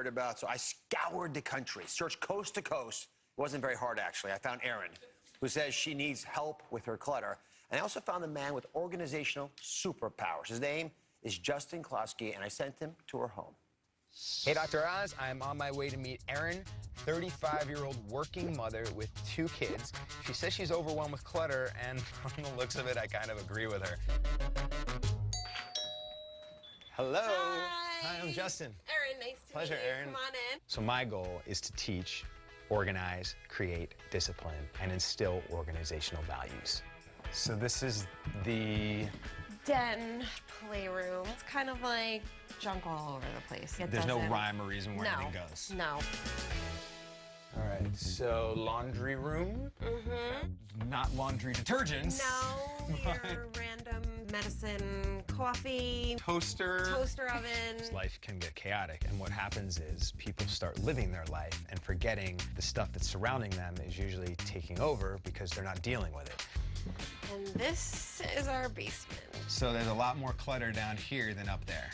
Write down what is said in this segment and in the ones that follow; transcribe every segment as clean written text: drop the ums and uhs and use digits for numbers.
worried about. So I scoured the country, searched coast to coast. It wasn't very hard, actually. I found Erin, who says she needs help with her clutter. And I also found a man with organizational superpowers. His name is Justin Klosky, and I sent him to her home. Hey, Dr. Oz, I'm on my way to meet Erin, 35-year-old working mother with 2 kids. She says she's overwhelmed with clutter, and from the looks of it, I kind of agree with her. Hello. Hi. Hi, I'm Justin. Erin, nice to Pleasure, meet you. Erin. Come on in. So my goal is to teach, organize, create discipline, and instill organizational values. So this is the... Den playroom. It's kind of like junk all over the place. There's no rhyme or reason where anything goes. No. All right, so laundry room. Mm-hmm. Not laundry detergents. No, your random medicine, coffee, Toaster. toaster oven. Life can get chaotic, and what happens is people start living their life and forgetting the stuff that's surrounding them is usually taking over because they're not dealing with it. And this is our basement. So there's a lot more clutter down here than up there.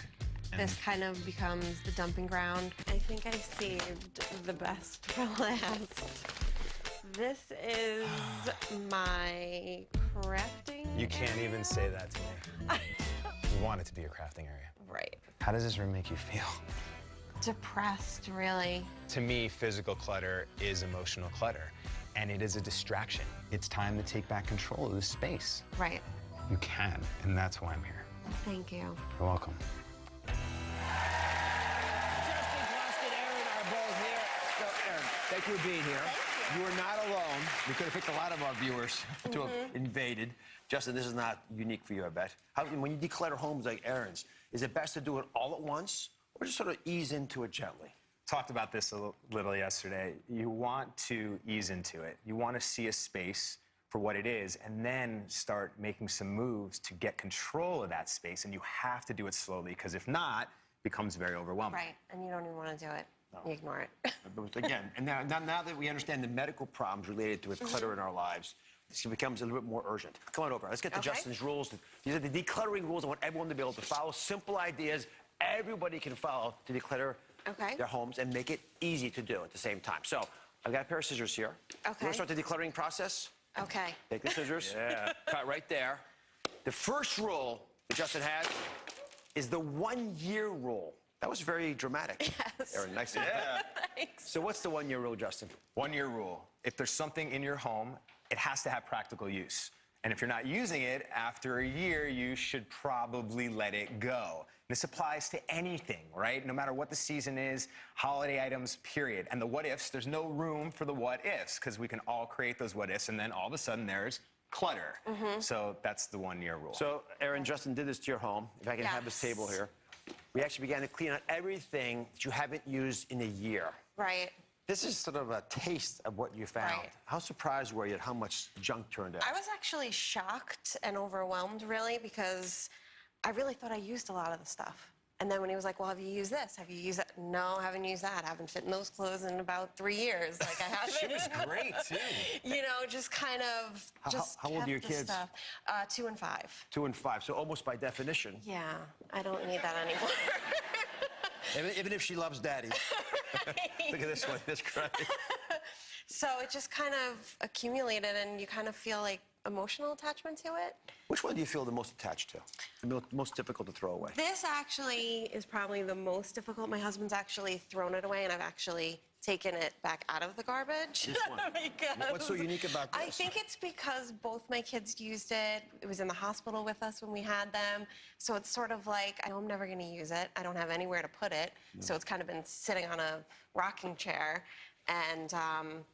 And This kind of becomes the dumping ground. I think I saved the best for last. This is my crafting you can't area. even say that to me. You want it to be a crafting area. Right. How does this room make you feel? Depressed, really. To me, physical clutter is emotional clutter, and it is a distraction. It's time to take back control of this space. Right. You can, and that's why I'm here. Thank you. You're welcome. Justin Klosky and Erin are both here. So, Erin, thank you for being here. Thank you. You are not alone. We could have picked a lot of our viewers to have invaded. Justin, this is not unique for you, I bet. When you declutter homes like Erin's, is it best to do it all at once or just sort of ease into it gently? Talked about this a little yesterday. You want to ease into it. You want to see a space for what it is and then start making some moves to get control of that space, and you have to do it slowly because if not, it becomes very overwhelming. Right, and you don't even want to do it. No. You ignore it. Again, and now that we understand the medical problems related to clutter in our lives, this becomes a little bit more urgent. Come on over. Let's get to Justin's rules. These are the decluttering rules I want everyone to be able to follow. Simple ideas everybody can follow to declutter their homes and make it easy to do at the same time. So I've got a pair of scissors here. You want to start the decluttering process? Okay. Take the scissors. Yeah. Cut right there. The first rule that Justin has is the 1-year rule. That was very dramatic. Yes. Erin, nice. Yeah. Thanks. So what's the 1-year rule, Justin? 1-year rule. If there's something in your home, it has to have practical use. And if you're not using it, after a year, you should probably let it go. This applies to anything, right? No matter what the season is, holiday items, period. And the what-ifs, there's no room for the what-ifs because we can all create those what-ifs, and then all of a sudden there's clutter. So that's the 1-year rule. So, Erin, Justin did this to your home. If I can have this table here. We actually began to clean out everything that you haven't used in a year. Right. This is sort of a taste of what you found. Right. How surprised were you at how much junk turned out? I was actually shocked and overwhelmed, really, because I really thought I used a lot of the stuff. And then when he was like, well, have you used this? Have you used that? No, I haven't used that. I haven't fit in those clothes in about 3 years. Like, I haven't. She was great, too. You know, just kind of How old are your kept the kids? Stuff. 2 and 5. 2 and 5, so almost by definition. Yeah, I don't need that anymore. Even if she loves daddy. Look at this one, this cry. So it just kind of accumulated, and you kind of feel like emotional attachment to it. Which one do you feel the most attached to? The most difficult to throw away? This actually is probably the most difficult. My husband's actually thrown it away, and I've actually taken it back out of the garbage. This one? What's so unique about this? I think it's because both my kids used it. It was in the hospital with us when we had them. So it's sort of like, I know I'm never going to use it. I don't have anywhere to put it. So it's kind of been sitting on a rocking chair. And,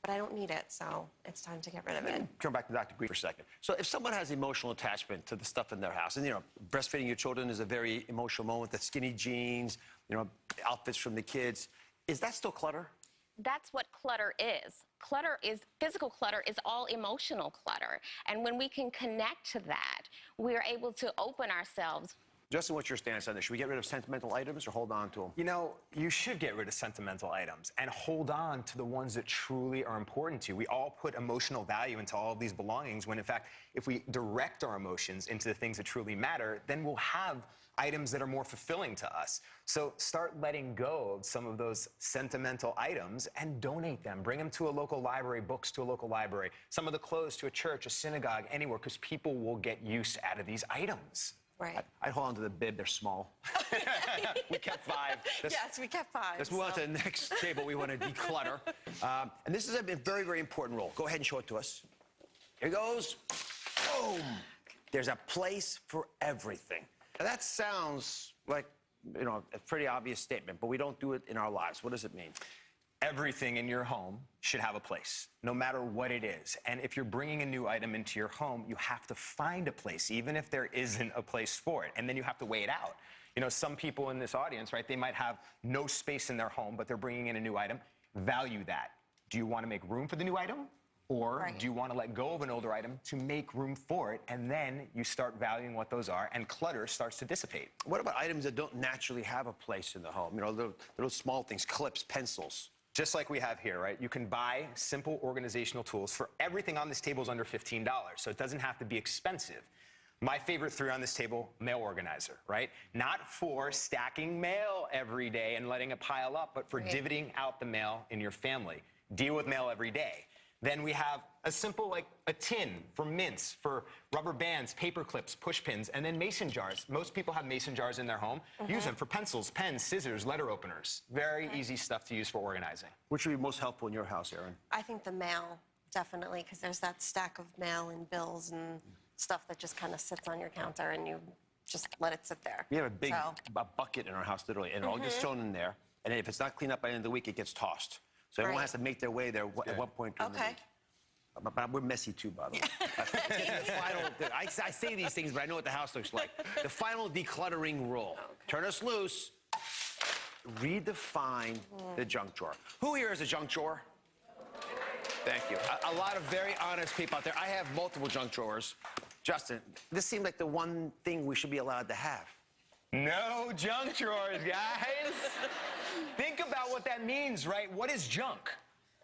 but I don't need it, so it's time to get rid of it. Come back to Dr. Green for a second. So if someone has emotional attachment to the stuff in their house, and, you know, breastfeeding your children is a very emotional moment, the skinny jeans, you know, outfits from the kids, is that still clutter? That's what clutter is. Physical clutter is all emotional clutter. And when we can connect to that, we're able to open ourselves. Justin, what's your stance on this? Should we get rid of sentimental items or hold on to them? You know, you should get rid of sentimental items and hold on to the ones that truly are important to you. We all put emotional value into all of these belongings when, in fact, if we direct our emotions into the things that truly matter, then we'll have items that are more fulfilling to us. So start letting go of some of those sentimental items and donate them. Bring them to a local library, books to a local library, some of the clothes to a church, a synagogue, anywhere, because people will get use out of these items. Right. I'd hold on to the bib. They're small. We kept 5. Yes, we kept 5. Let's move on to the next table. We want to declutter. And this is a very, very important rule. Go ahead and show it to us. Here goes. Boom. There's a place for everything. Now, that sounds like, a pretty obvious statement, but we don't do it in our lives. What does it mean? Everything in your home should have a place, no matter what it is. And if you're bringing a new item into your home, you have to find a place, even if there isn't a place for it. And then you have to weigh it out. Some people in this audience, right, they might have no space in their home, but they're bringing in a new item. Value that. Do you want to make room for the new item? Or do you want to let go of an older item to make room for it? And then you start valuing what those are, and clutter starts to dissipate. What about items that don't naturally have a place in the home? Little small things, clips, pencils. Just like we have here, right? You can buy simple organizational tools for everything on this table is under $15, so it doesn't have to be expensive. My favorite 3 on this table, mail organizer, right? Not for stacking mail every day and letting it pile up, but for divvying out the mail in your family. Deal with mail every day. Then we have a simple, like a tin for mints, for rubber bands, paper clips, push pins, and then mason jars. Most people have mason jars in their home. Use them for pencils, pens, scissors, letter openers. Very easy stuff to use for organizing. Which would be most helpful in your house, Erin? I think the mail, definitely, because there's that stack of mail and bills and stuff that just kind of sits on your counter and you just let it sit there. We have a big a bucket in our house, literally, and it all gets thrown in there. And if it's not cleaned up by the end of the week, it gets tossed. So everyone has to make their way there at one point during the week. But we're messy too, by the way. The final, I say these things, but I know what the house looks like. The final decluttering rule. Turn us loose. Redefine the junk drawer. Who here is a junk drawer? Thank you. A lot of very honest people out there. I have multiple junk drawers. Justin, this seemed like the one thing we should be allowed to have. No junk drawers, guys. Think about what that means, right? What is junk?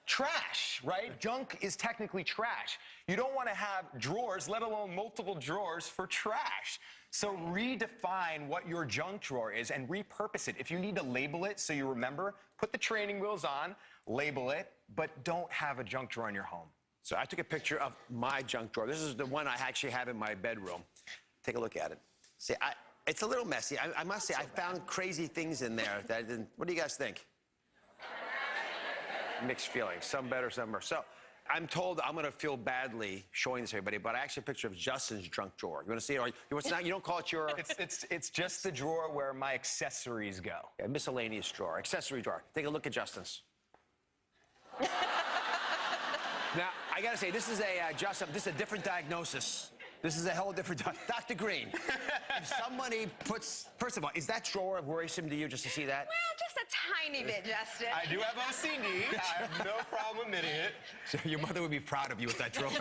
Trash, right? Junk is technically trash. You don't want to have drawers, let alone multiple drawers for trash. So redefine what your junk drawer is and repurpose it. If you need to label it so you remember, put the training wheels on, label it, but don't have a junk drawer in your home. So I took a picture of my junk drawer. This is the one I actually have in my bedroom. Take a look at it. See, it's a little messy. I must say, I found crazy things in there that I didn't. What do you guys think? Mixed feelings. Some better, some worse. So I'm told I'm going to feel badly showing this to everybody, but I actually have a picture of Justin's junk drawer. You want to see it? Or you don't call it your... It's just the drawer where my accessories go. Yeah, miscellaneous drawer, accessory drawer. Take a look at Justin's. Now, I got to say, this is a different diagnosis. This is a whole different... Dr. Green, if somebody puts... First of all, is that drawer worrisome to you just to see that? Well, just a tiny bit, Justin. I do have O.C.D. I have no problem admitting it. So your mother would be proud of you with that drawer.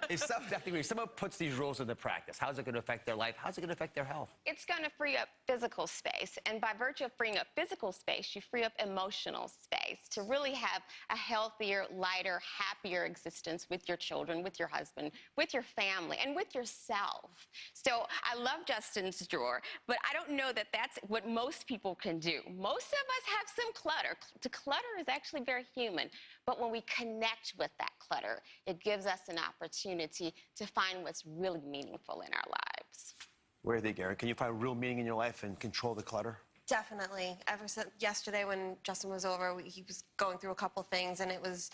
Dr. Green, if someone puts these rules into practice, how's it going to affect their life? How's it going to affect their health? It's going to free up physical space. And by virtue of freeing up physical space, you free up emotional space to really have a healthier, lighter, happier existence with your children, with your husband, with your family, and with yourself. So I love Justin's drawer, but I don't know that that's what most people can do. Most of us have some clutter. Declutter is actually very human. But when we connect with that clutter, it gives us an opportunity to find what's really meaningful in our lives. What do you think, Erin? Can you find real meaning in your life and control the clutter? Definitely. Ever since yesterday when Justin was over, he was going through a couple things, and it was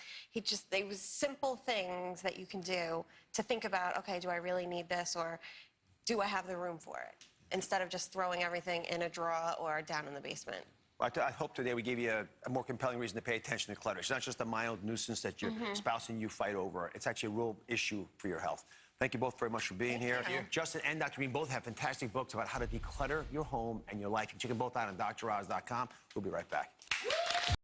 simple things that you can do to think about, okay, do I really need this, or do I have the room for it? Instead of just throwing everything in a drawer or down in the basement. I hope today we gave you a more compelling reason to pay attention to clutter. It's not just a mild nuisance that your spouse and you fight over. It's actually a real issue for your health. Thank you both very much for being here. Justin and Dr. Green both have fantastic books about how to declutter your home and your life. You can check them both out on DrOz.com. We'll be right back.